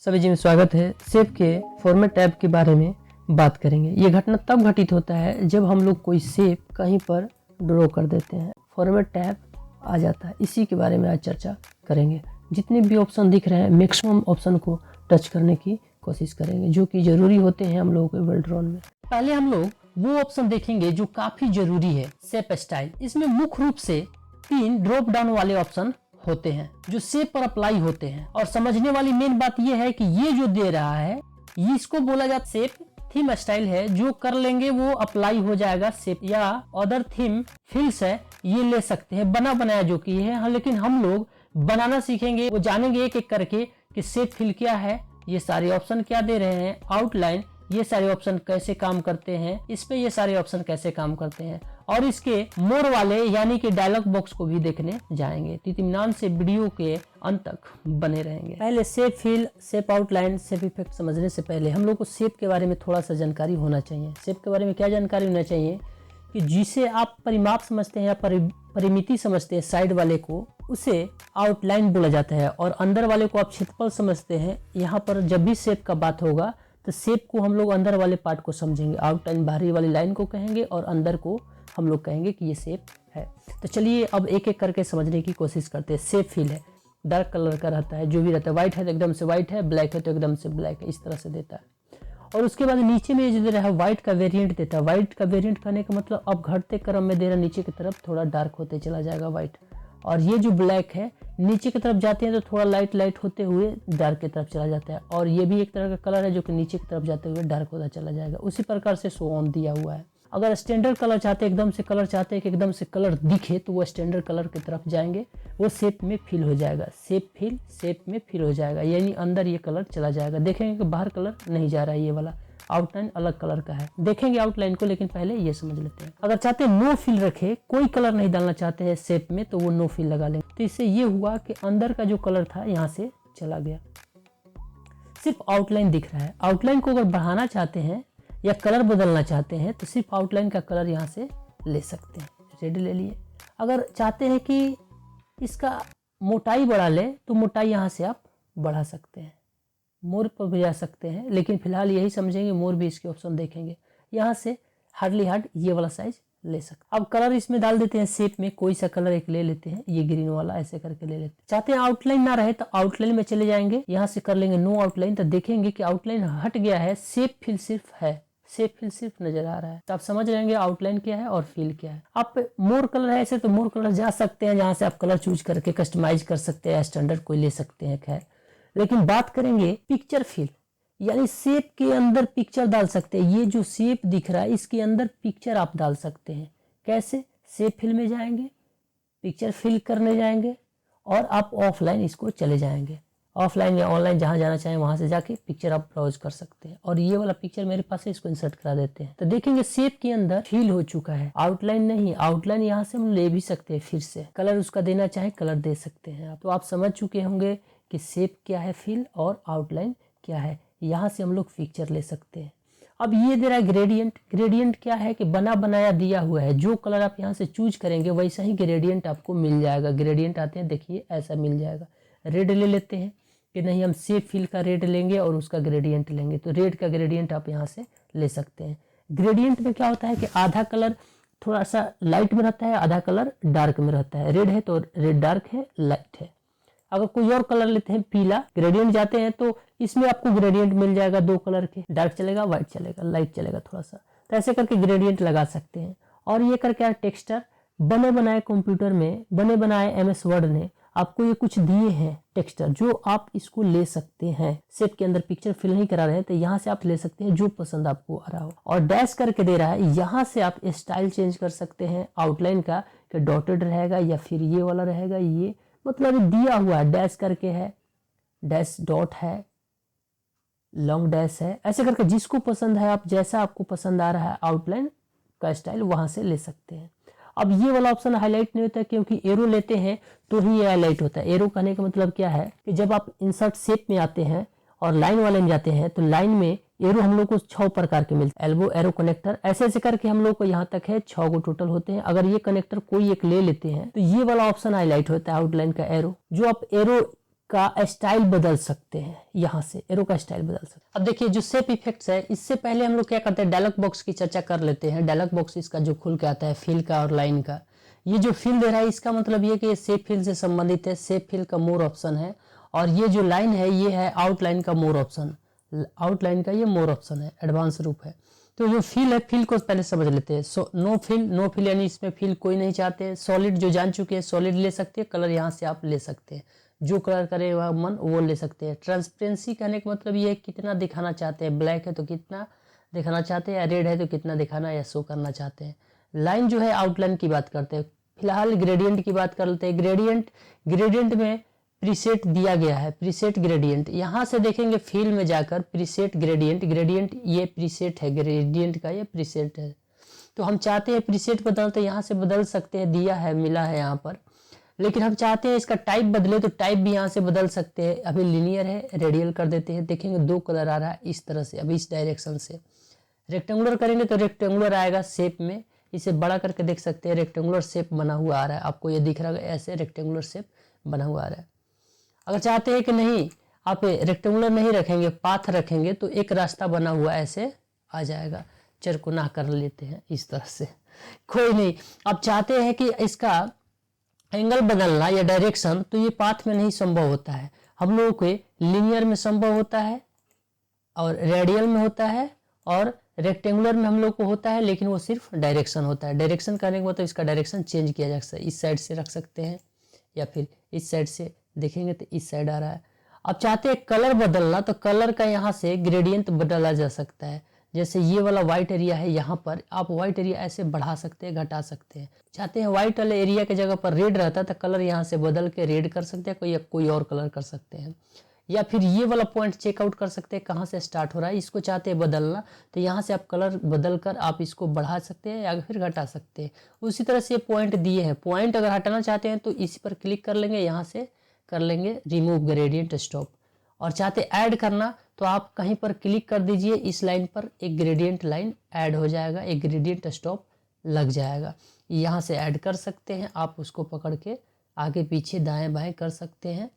सभी जी में स्वागत है। शेप के फॉर्मेट टैब के बारे में बात करेंगे। ये घटना तब घटित होता है जब हम लोग कोई शेप कहीं पर ड्रॉ कर देते हैं, फॉर्मेट टैब आ जाता है। इसी के बारे में आज चर्चा करेंगे। जितने भी ऑप्शन दिख रहे हैं मैक्सिमम ऑप्शन को टच करने की कोशिश करेंगे जो कि ज़रूरी होते हैं हम लोगों के वर्ल्ड्रॉन में। पहले हम लोग वो ऑप्शन देखेंगे जो काफ़ी ज़रूरी है, शेप स्टाइल। इसमें मुख्य रूप से 3 ड्रॉप डाउन वाले ऑप्शन होते हैं जो शेप पर अप्लाई होते हैं। और समझने वाली मेन बात यह है कि ये जो दे रहा है ये इसको बोला जाता है शेप थीम स्टाइल है। जो कर लेंगे वो अप्लाई हो जाएगा शेप, या अदर थीम फिल्स है ये ले सकते हैं, बना बनाया जो कि है। हाँ, लेकिन हम लोग बनाना सीखेंगे, वो जानेंगे एक एक करके कि शेप फिल क्या है, ये सारे ऑप्शन क्या दे रहे हैं, आउटलाइन ये सारे ऑप्शन कैसे काम करते हैं, इस पे ये सारे ऑप्शन कैसे काम करते हैं, और इसके मोर वाले यानी कि डायलॉग बॉक्स को भी देखने जाएंगे। तो इत्मीनान से वीडियो के अंत तक बने रहेंगे। पहले shape fill, shape outline, shape effect समझने से पहले हम लोग को शेप के बारे में थोड़ा सा जानकारी होना चाहिए। शेप के बारे में क्या जानकारी होना चाहिए कि जिसे आप परिमाप समझते हैं या परिमिति समझते हैं साइड वाले को, उसे आउटलाइन बोला जाता है। और अंदर वाले को आप क्षेत्रफल समझते हैं। यहाँ पर जब भी शेप का बात होगा तो शेप को हम लोग अंदर वाले पार्ट को समझेंगे। आउटलाइन बाहरी वाली लाइन को कहेंगे और अंदर को हम लोग कहेंगे कि ये शेप है। तो चलिए अब एक एक करके समझने की कोशिश करते हैं। शेप फिल है, डार्क कलर का रहता है, जो भी रहता है, व्हाइट है तो एकदम से व्हाइट है, ब्लैक है तो एकदम से ब्लैक है, इस तरह से देता है। और उसके बाद नीचे में जो दे रहा है व्हाइट का वेरिएंट देता है। व्हाइट का वेरिएंट कहने का मतलब अब घटते क्रम में दे रहा है, नीचे की तरफ थोड़ा डार्क होते चला जाएगा व्हाइट। और ये जो ब्लैक है नीचे की तरफ जाते हैं तो थोड़ा लाइट होते हुए डार्क की तरफ चला जाता है। और ये भी एक तरह का कलर है जो कि नीचे की तरफ जाते हुए डार्क होता चला जाएगा। उसी प्रकार से शो ऑन दिया हुआ है। अगर स्टैंडर्ड कलर चाहते हैं, एकदम से कलर चाहते हैं कि एकदम से कलर दिखे, तो वो स्टैंडर्ड कलर की तरफ जाएंगे, वो शेप में फिल हो जाएगा। शेप फिल शेप में फिल हो जाएगा, यानी अंदर ये कलर चला जाएगा। देखेंगे कि बाहर कलर नहीं जा रहा है, ये वाला आउटलाइन अलग कलर का है। देखेंगे आउटलाइन को, लेकिन पहले ये समझ लेते हैं। अगर चाहते हैं नो फिल रखे, कोई कलर नहीं डालना चाहते हैं शेप में, तो वो नो फिल लगा लेंगे। तो इससे ये हुआ कि अंदर का जो कलर था यहाँ से चला गया, सिर्फ आउटलाइन दिख रहा है। आउटलाइन को अगर बढ़ाना चाहते हैं या कलर बदलना चाहते हैं तो सिर्फ आउटलाइन का कलर यहाँ से ले सकते हैं। रेड ले लिए। अगर चाहते हैं कि इसका मोटाई बढ़ा ले तो मोटाई यहाँ से आप बढ़ा सकते हैं, मोर पर भी जा सकते हैं, लेकिन फिलहाल यही समझेंगे, मोर भी इसके ऑप्शन देखेंगे। यहाँ से हार्डली हार्ड ये वाला साइज ले सकते। अब कलर इसमें डाल देते हैं शेप में, कोई सा कलर एक ले लेते हैं, ये ग्रीन वाला ऐसे करके ले लेते हैं। चाहते हैं आउटलाइन ना रहे तो आउटलाइन में चले जाएंगे, यहाँ से कर लेंगे नो आउटलाइन, तो देखेंगे कि आउटलाइन हट गया है, शेप फिल सिर्फ है, शेप फिल सिर्फ नजर आ रहा है। तो आप समझ लेंगे आउटलाइन क्या है और फिल क्या है। आप मोर कलर है ऐसे तो मोर कलर जा सकते हैं, जहाँ से आप कलर चूज करके कस्टमाइज कर सकते हैं, स्टैंडर्ड कोई ले सकते हैं। खैर, लेकिन बात करेंगे पिक्चर फिल, यानी शेप के अंदर पिक्चर डाल सकते हैं। ये जो शेप दिख रहा है इसके अंदर पिक्चर आप डाल सकते हैं। कैसे? शेप फिल में जाएंगे, पिक्चर फिल करने जाएंगे और आप ऑफलाइन इसको चले जाएंगे। ऑफलाइन या ऑनलाइन जहाँ जाना चाहें वहाँ से जाके पिक्चर आप ब्राउज कर सकते हैं। और ये वाला पिक्चर मेरे पास है, इसको इंसर्ट करा देते हैं। तो देखेंगे शेप के अंदर फिल हो चुका है, आउटलाइन नहीं। आउटलाइन यहाँ से हम ले भी सकते हैं, फिर से कलर उसका देना चाहे कलर दे सकते हैं आप। तो आप समझ चुके होंगे कि शेप क्या है, फिल और आउटलाइन क्या है। यहाँ से हम लोग पिक्चर ले सकते हैं। अब ये दे रहा है ग्रेडियंट। ग्रेडियंट क्या है कि बना बनाया दिया हुआ है, जो कलर आप यहाँ से चूज करेंगे वैसा ही ग्रेडियंट आपको मिल जाएगा। ग्रेडियंट आते हैं, देखिए ऐसा मिल जाएगा। रेड ले लेते हैं कि नहीं, हम शेप फिल का रेड लेंगे और उसका ग्रेडियंट लेंगे, तो रेड का ग्रेडियंट आप यहाँ से ले सकते हैं। ग्रेडियंट में क्या होता है कि आधा कलर थोड़ा सा लाइट में रहता है, आधा कलर डार्क में रहता है। रेड है तो रेड डार्क है, लाइट है। अगर कोई और कलर लेते हैं पीला, ग्रेडियंट जाते हैं तो इसमें आपको ग्रेडियंट मिल जाएगा 2 कलर के, डार्क चलेगा, व्हाइट चलेगा, लाइट चलेगा थोड़ा सा। तो ऐसे करके ग्रेडियंट लगा सकते हैं। और ये करके टेक्सचर बने बनाए कंप्यूटर में, बने बनाए MS वर्ड ने आपको ये कुछ दिए हैं टेक्सचर, जो आप इसको ले सकते हैं। शेप के अंदर पिक्चर फिल नहीं करा रहे हैं तो यहाँ से आप ले सकते हैं जो पसंद आपको आ रहा हो। और डैश करके दे रहा है, यहाँ से आप स्टाइल चेंज कर सकते हैं आउटलाइन का, कि डॉटेड रहेगा या फिर ये वाला रहेगा। ये मतलब दिया हुआ है, डैश करके है, डैश डॉट है, लॉन्ग डैश है, ऐसे करके जिसको पसंद है, आप जैसा आपको पसंद आ रहा है आउटलाइन का स्टाइल वहां से ले सकते हैं। अब ये वाला ऑप्शन हाईलाइट नहीं होता है, क्योंकि एरो लेते हैं तो ही ये हाईलाइट होता है। एरो कहने का मतलब क्या है कि जब आप इंसर्ट शेप में आते हैं और लाइन वाले में जाते हैं तो लाइन में एरो हम लोग को 6 प्रकार के मिलते हैं। एल्बो, एरो, कनेक्टर, ऐसे ऐसे करके हम लोग को यहाँ तक है 6 को टोटल होते हैं। अगर ये कनेक्टर कोई एक ले लेते हैं तो ये वाला ऑप्शन हाईलाइट होता है, आउटलाइन का एरो। जो आप एरो का स्टाइल बदल सकते हैं, यहाँ से एरो का स्टाइल बदल सकते हैं। अब देखिए जो शेप इफेक्ट्स है, इससे पहले हम लोग क्या करते हैं, डायलॉग बॉक्स की चर्चा कर लेते हैं। डायलॉग बॉक्स इसका जो खुल के आता है फिल का और लाइन का, ये जो फिल दे रहा है इसका मतलब ये कि ये शेप फिल से संबंधित है, शेप फिल का मोर ऑप्शन है। और ये जो लाइन है ये है आउटलाइन का मोर ऑप्शन, आउटलाइन का ये मोर ऑप्शन है, एडवांस रूप है। तो जो फिल है, फिल को पहले समझ लेते हैं। नो फिल यानी इसमें फिल कोई नहीं चाहते। सॉलिड जो जान चुके हैं सॉलिड ले सकते हैं, कलर यहाँ से आप ले सकते हैं, जो कलर करे वह मन वो ले सकते हैं। ट्रांसपेरेंसी कहने का मतलब ये है कितना दिखाना चाहते हैं, ब्लैक है तो कितना दिखाना चाहते हैं, या रेड है तो कितना दिखाना या शो करना चाहते हैं। लाइन जो है आउटलाइन की बात करते हैं। फिलहाल ग्रेडियंट की बात कर लेते हैं। ग्रेडियंट में प्रीसेट दिया गया है, प्रीसेट ग्रेडियंट। यहाँ से देखेंगे फिल में जाकर प्रीसेट ग्रेडियंट ये प्रीसेट है, ग्रेडियंट का ये प्रीसेट है। तो हम चाहते हैं प्रीसेट बदलते, यहाँ से बदल सकते हैं, दिया है मिला है यहाँ पर। लेकिन हम चाहते हैं इसका टाइप बदले तो टाइप भी यहाँ से बदल सकते हैं। अभी लीनियर है, रेडियल कर देते हैं। देखेंगे दो कलर आ रहा है इस तरह से, अभी इस डायरेक्शन से। रेक्टेंगुलर करेंगे तो रेक्टेंगुलर आएगा शेप में, इसे बड़ा करके देख सकते हैं, रेक्टेंगुलर शेप बना हुआ आ रहा है, आपको ये दिख रहा है, ऐसे रेक्टेंगुलर शेप बना हुआ आ रहा है। अगर चाहते हैं कि नहीं आप रेक्टेंगुलर नहीं रखेंगे, पाथ रखेंगे, तो एक रास्ता बना हुआ ऐसे आ जाएगा। चरकुना कर लेते हैं इस तरह से, कोई नहीं। अब चाहते हैं कि इसका एंगल बदलना या डायरेक्शन, तो ये पाथ में नहीं संभव होता है। हम लोगों के लीनियर में संभव होता है और रेडियल में होता है और रेक्टेंगुलर में हम लोग को होता है, लेकिन वो सिर्फ डायरेक्शन होता है। डायरेक्शन करने के मतलब इसका डायरेक्शन चेंज किया जा सकता है, इस साइड से रख सकते हैं या फिर इस साइड से देखेंगे तो इस साइड आ रहा है। अब चाहते हैं कलर बदलना, तो कलर का यहाँ से ग्रेडियंट बदला जा सकता है। जैसे ये वाला व्हाइट एरिया है, यहाँ पर आप व्हाइट एरिया ऐसे बढ़ा सकते हैं, घटा सकते हैं। चाहते हैं व्हाइट वाले एरिया के जगह पर रेड रहता है तो कलर यहाँ से बदल के रेड कर सकते हैं, कोई और कलर कर सकते हैं। या फिर ये वाला पॉइंट चेकआउट कर सकते हैं कहाँ से स्टार्ट हो रहा है, इसको चाहते हैं बदलना तो यहाँ से आप कलर बदल कर आप इसको बढ़ा सकते हैं या फिर घटा सकते हैं। उसी तरह से पॉइंट दिए हैं, पॉइंट अगर हटाना चाहते हैं तो इस पर क्लिक कर लेंगे, यहाँ से कर लेंगे रिमूव ग्रेडियंट स्टॉप। और चाहते ऐड करना तो आप कहीं पर क्लिक कर दीजिए, इस लाइन पर एक ग्रेडियंट लाइन ऐड हो जाएगा, एक ग्रेडियंट स्टॉप लग जाएगा। यहाँ से ऐड कर सकते हैं, आप उसको पकड़ के आगे पीछे दाएं बाएं कर सकते हैं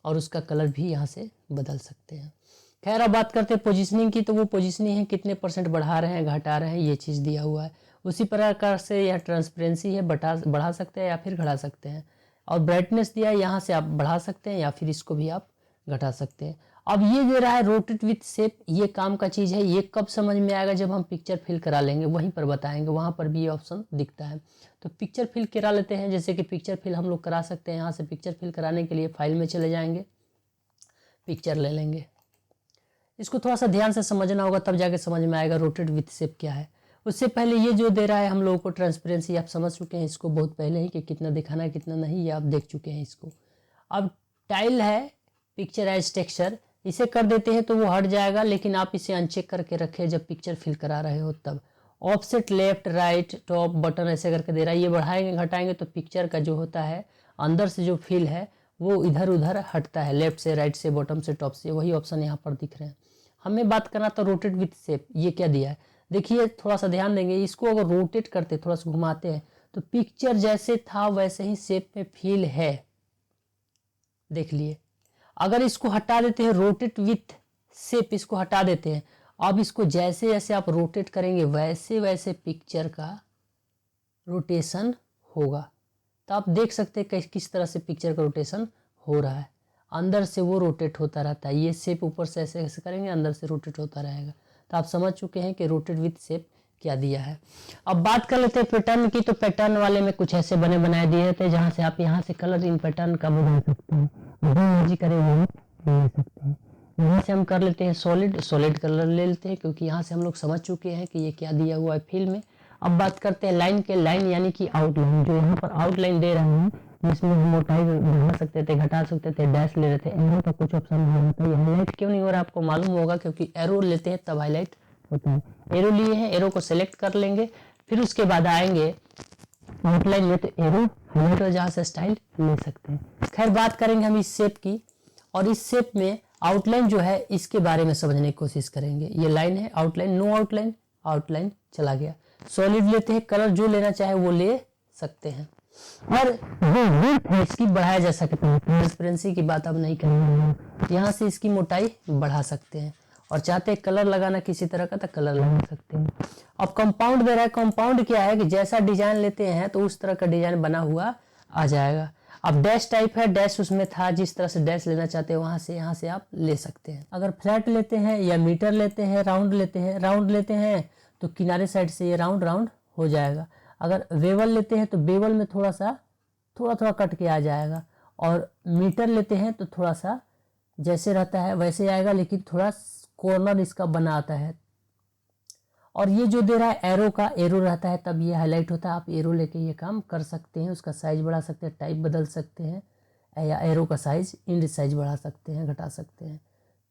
और उसका कलर भी यहाँ से बदल सकते हैं। खैर अब बात करते हैं पोजीशनिंग की, तो वो पोजीशनिंग है कितने % बढ़ा रहे हैं घटा रहे हैं, ये चीज़ दिया हुआ है। उसी प्रकार से यह ट्रांसपेरेंसी है, बढ़ा सकते हैं या फिर घटा सकते हैं। और ब्राइटनेस दिया है, यहाँ से आप बढ़ा सकते हैं या फिर इसको भी आप घटा सकते हैं। अब ये दे रहा है रोटेट विथ शेप, ये काम का चीज़ है। ये कब समझ में आएगा, जब हम पिक्चर फिल करा लेंगे, वहीं पर बताएंगे, वहाँ पर भी ये ऑप्शन दिखता है। तो पिक्चर फिल करा लेते हैं। जैसे कि पिक्चर फिल हम लोग करा सकते हैं, यहाँ से पिक्चर फिल कराने के लिए फाइल में चले जाएंगे, पिक्चर ले लेंगे। इसको थोड़ा सा ध्यान से समझना होगा, तब जाके समझ में आएगा रोटेट विथ शेप क्या है। उससे पहले ये जो दे रहा है हम लोगों को ट्रांसपेरेंसी, आप समझ चुके हैं इसको बहुत पहले ही कि कितना दिखाना है कितना नहीं, ये आप देख चुके हैं इसको। अब टाइल है पिक्चर एज टेक्सचर, इसे कर देते हैं तो वो हट जाएगा, लेकिन आप इसे अनचेक करके रखें जब पिक्चर फिल करा रहे हो तब। Offset left right top button ऐसे करके दे रहा है, ये बढ़ाएंगे घटाएंगे तो पिक्चर का जो होता है अंदर से जो फील है वो इधर उधर हटता है, लेफ्ट से राइट से बॉटम से टॉप से, वही ऑप्शन यहाँ पर दिख रहे हैं। हमें बात करना तो रोटेट विथ शेप, ये क्या दिया है देखिए, थोड़ा सा ध्यान देंगे। इसको अगर रोटेट करते थोड़ा सा घुमाते हैं तो पिक्चर जैसे था वैसे ही शेप में फील है, देख लिए। अगर इसको हटा देते हैं रोटेट विथ शेप, इसको हटा देते हैं, अब इसको जैसे जैसे आप रोटेट करेंगे वैसे वैसे पिक्चर का रोटेशन होगा। तो आप देख सकते हैं किस तरह से पिक्चर का रोटेशन हो रहा है, अंदर से वो रोटेट होता रहता है। ये शेप ऊपर से ऐसे ऐसे करेंगे, अंदर से रोटेट होता रहेगा। तो आप समझ चुके हैं कि रोटेट विथ शेप क्या दिया है। अब बात कर लेते हैं पैटर्न की, तो पैटर्न वाले में कुछ ऐसे बने बनाए दिए थे जहाँ से आप यहाँ से कलर इन पैटर्न का बदल सकते हैं, जो मर्जी करें वो ले सकते हैं। यहाँ से हम कर लेते हैं सॉलिड कलर ले लेते हैं, क्योंकि यहाँ से हम लोग समझ चुके हैं कि ये क्या दिया हुआ है फिल में। अब बात करते हैं लाइन के, लाइन यानी कि आउटलाइन, जो यहाँ पर आउटलाइन दे रहे हैं जिसमें हम मोटाई बढ़ा सकते थे घटा सकते थे, डैश ले रहे थे, एरो का कुछ ऑप्शन नहीं होता। ये हाईलाइट क्यों नहीं हो रहा आपको मालूम होगा, क्योंकि एरो लेते हैं तब हाईलाइट होता है। एरो लिए हैं, एरो को सेलेक्ट कर लेंगे, फिर उसके बाद आएंगे आउटलाइन में, तो एरो हाईलाइट और जहाँ से स्टाइल ले सकते हैं। खैर बात करेंगे हम इस शेप की, और इस शेप में आउटलाइन जो है इसके बारे में समझने की कोशिश करेंगे। ये लाइन है आउटलाइन, नो आउटलाइन, आउटलाइन चला गया। सॉलिड लेते हैं, कलर जो लेना चाहे वो ले सकते हैं। और जो विड्थ है इसकी बढ़ाया जा सकता है। ट्रांसपेरेंसी की बात अब नहीं करेंगे, यहाँ से इसकी मोटाई बढ़ा सकते हैं। और चाहते हैं कलर लगाना किसी तरह का तो कलर लगा सकते हैं। अब कंपाउंड दे रहा है, कंपाउंड क्या है कि जैसा डिजाइन लेते हैं तो उस तरह का डिजाइन बना हुआ आ जाएगा। अब डैश टाइप है, डैश उसमें था, जिस तरह से डैश लेना चाहते हैं वहां से यहाँ से आप ले सकते हैं। अगर फ्लैट लेते हैं या मीटर लेते हैं, राउंड लेते हैं तो किनारे साइड से ये राउंड हो जाएगा। अगर बेवल लेते हैं तो बेवल में थोड़ा कट के आ जाएगा। और मीटर लेते हैं तो थोड़ा सा जैसे रहता है वैसे आएगा, लेकिन थोड़ा कॉर्नर इसका बना आता है। और ये जो दे रहा है एरो रहता है तब ये हाईलाइट होता है। आप एरो लेके ये काम कर सकते हैं, उसका साइज बढ़ा सकते हैं, टाइप बदल सकते हैं, या एरो का साइज इंड साइज बढ़ा सकते हैं, घटा सकते हैं।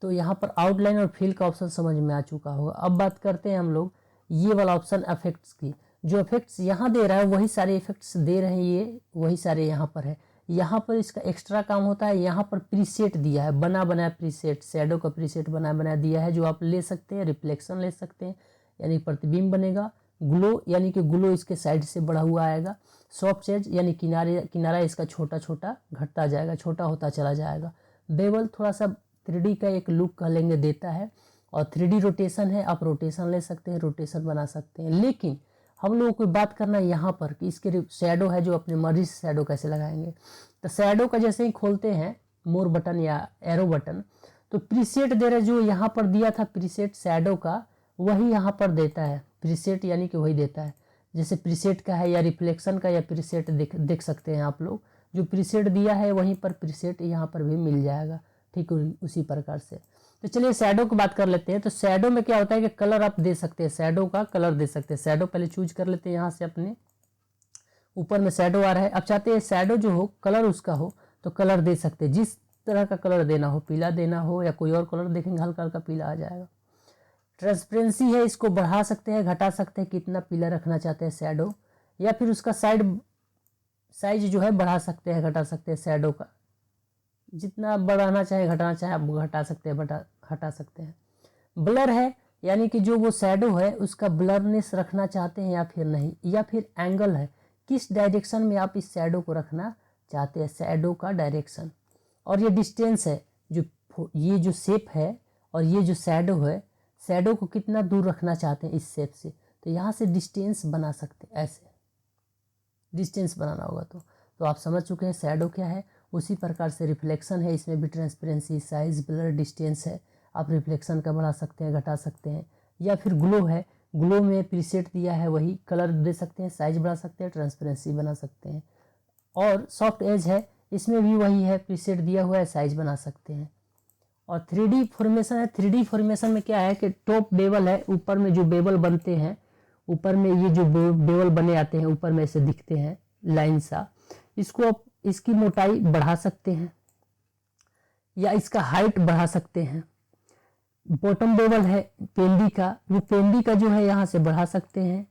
तो यहाँ पर आउटलाइन और फिल का ऑप्शन समझ में आ चुका होगा। अब बात करते हैं हम लोग ये वाला ऑप्शन इफेक्ट्स की। जो इफेक्ट्स यहाँ दे रहा है वही सारे इफेक्ट्स दे रहे हैं, ये वही सारे यहाँ पर है। यहाँ पर इसका एक्स्ट्रा काम होता है, यहाँ पर प्रीसेट दिया है, बना बनाया प्रीसेट, शैडो का प्रीसेट बना दिया है, जो आप ले सकते हैं। रिफ्लेक्शन ले सकते हैं यानी प्रतिबिंब बनेगा, ग्लो यानी कि ग्लो इसके साइड से बढ़ा हुआ आएगा, सॉफ्ट एज यानी किनारा इसका छोटा घटता जाएगा, छोटा होता चला जाएगा। बेवल थोड़ा सा 3D का एक लुक कह लेंगे देता है। और 3D रोटेशन है, आप रोटेशन ले सकते हैं, रोटेशन बना सकते हैं। लेकिन हम लोगों को बात करना है यहाँ पर कि इसके शैडो है जो अपने मर्जी से शैडो कैसे लगाएंगे। तो शैडो का जैसे ही खोलते हैं मोर बटन या एरो बटन, तो प्रीसेट दे रहे जो यहाँ पर दिया था प्रीसेट शैडो का, वही यहाँ पर देता है प्रीसेट, यानी कि वही देता है। जैसे प्रीसेट का है या रिफ्लेक्शन का या प्रीसेट देख सकते हैं आप लोग, जो प्रीसेट दिया है वहीं पर प्रीसेट यहाँ पर भी मिल जाएगा, ठीक उसी प्रकार से। तो चलिए शैडो की बात कर लेते हैं। तो शैडो में क्या होता है कि कलर आप दे सकते हैं, शैडो का कलर दे सकते हैं। शैडो पहले चूज कर लेते हैं यहाँ से, अपने ऊपर में शैडो आ रहा है। अब चाहते हैं शैडो जो हो कलर उसका हो तो कलर दे सकते हैं, जिस तरह का कलर देना हो, पीला देना हो या कोई और कलर देखेंगे हल्का हल्का पीला आ जाएगा। ट्रांसपेरेंसी है, इसको बढ़ा सकते हैं, घटा सकते हैं, कितना पीला रखना चाहते हैं शैडो, या फिर उसका साइज जो है बढ़ा सकते हैं, घटा सकते हैं। शैडो का जितना बढ़ाना चाहे घटाना चाहे आप घटा सकते हैं, हटा सकते हैं। ब्लर है यानी कि जो वो शैडो है उसका ब्लरनेस रखना चाहते हैं या फिर नहीं, या फिर एंगल है, किस डायरेक्शन में आप इस शैडो को रखना चाहते हैं, शैडो का डायरेक्शन। और ये डिस्टेंस है, ये जो शेप है और ये जो शैडो है, शैडो को कितना दूर रखना चाहते हैं इस शेप से, तो यहाँ से डिस्टेंस बना सकते हैं। ऐसे डिस्टेंस बनाना होगा तो आप समझ चुके हैं शैडो क्या है। उसी प्रकार से रिफ्लेक्शन है, इसमें भी ट्रांसपेरेंसी, साइज, ब्लर, डिस्टेंस है। आप रिफ्लेक्शन का बढ़ा सकते हैं, घटा सकते हैं। या फिर ग्लो है, ग्लो में प्रीसेट दिया है वही कलर दे सकते हैं, साइज बढ़ा सकते हैं, ट्रांसपेरेंसी बना सकते हैं। और सॉफ्ट एज है, इसमें भी वही है, प्रीसेट दिया हुआ है, साइज बना सकते हैं। और 3D फॉर्मेशन है। 3D फॉर्मेशन में क्या है कि टॉप बेवल है, ऊपर में जो बेवल बनते हैं, ऊपर में ये जो बेवल बने आते हैं ऊपर में ऐसे दिखते हैं लाइन सा, इसको आप इसकी मोटाई बढ़ा सकते हैं या इसका हाइट बढ़ा सकते हैं। बॉटम बेवल है पेंडी का, वो पेंडी का जो है यहाँ से बढ़ा सकते हैं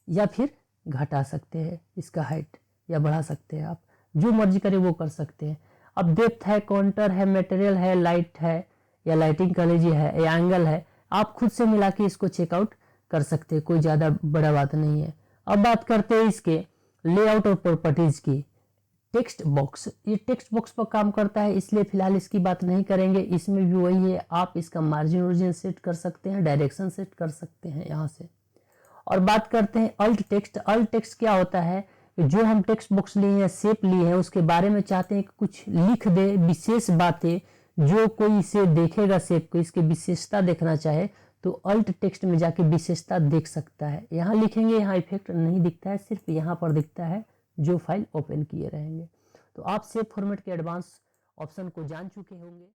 या फिर घटा सकते हैं, इसका हाइट या बढ़ा सकते हैं, आप जो मर्जी करें वो कर सकते हैं। अब डेप्थ है, काउंटर है, मटेरियल है, लाइट है या लाइटिंग कर लीजिए है या एंगल है, आप खुद से मिला के इसको चेकआउट कर सकते हैं, कोई ज़्यादा बड़ा बात नहीं है। अब बात करते हैं इसके लेआउट और प्रॉपर्टीज की। टेक्स्ट बॉक्स, ये टेक्स्ट बॉक्स पर काम करता है इसलिए फिलहाल इसकी बात नहीं करेंगे। इसमें भी वही है, आप इसका मार्जिन ओरिजिन सेट कर सकते हैं, डायरेक्शन सेट कर सकते हैं यहाँ से। और बात करते हैं अल्ट टेक्स्ट। अल्ट टेक्स्ट क्या होता है, जो हम टेक्स्ट बॉक्स लिए हैं, शेप लिए हैं, उसके बारे में चाहते हैं कि कुछ लिख दे विशेष बातें, जो कोई इसे देखेगा शेप को, इसकी विशेषता देखना चाहे तो अल्ट टेक्स्ट में जाके विशेषता देख सकता है। यहाँ लिखेंगे, यहाँ इफेक्ट नहीं दिखता है, सिर्फ यहाँ पर दिखता है जो फाइल ओपन किए रहेंगे। तो आप शेप फॉर्मेट के एडवांस ऑप्शन को जान चुके होंगे।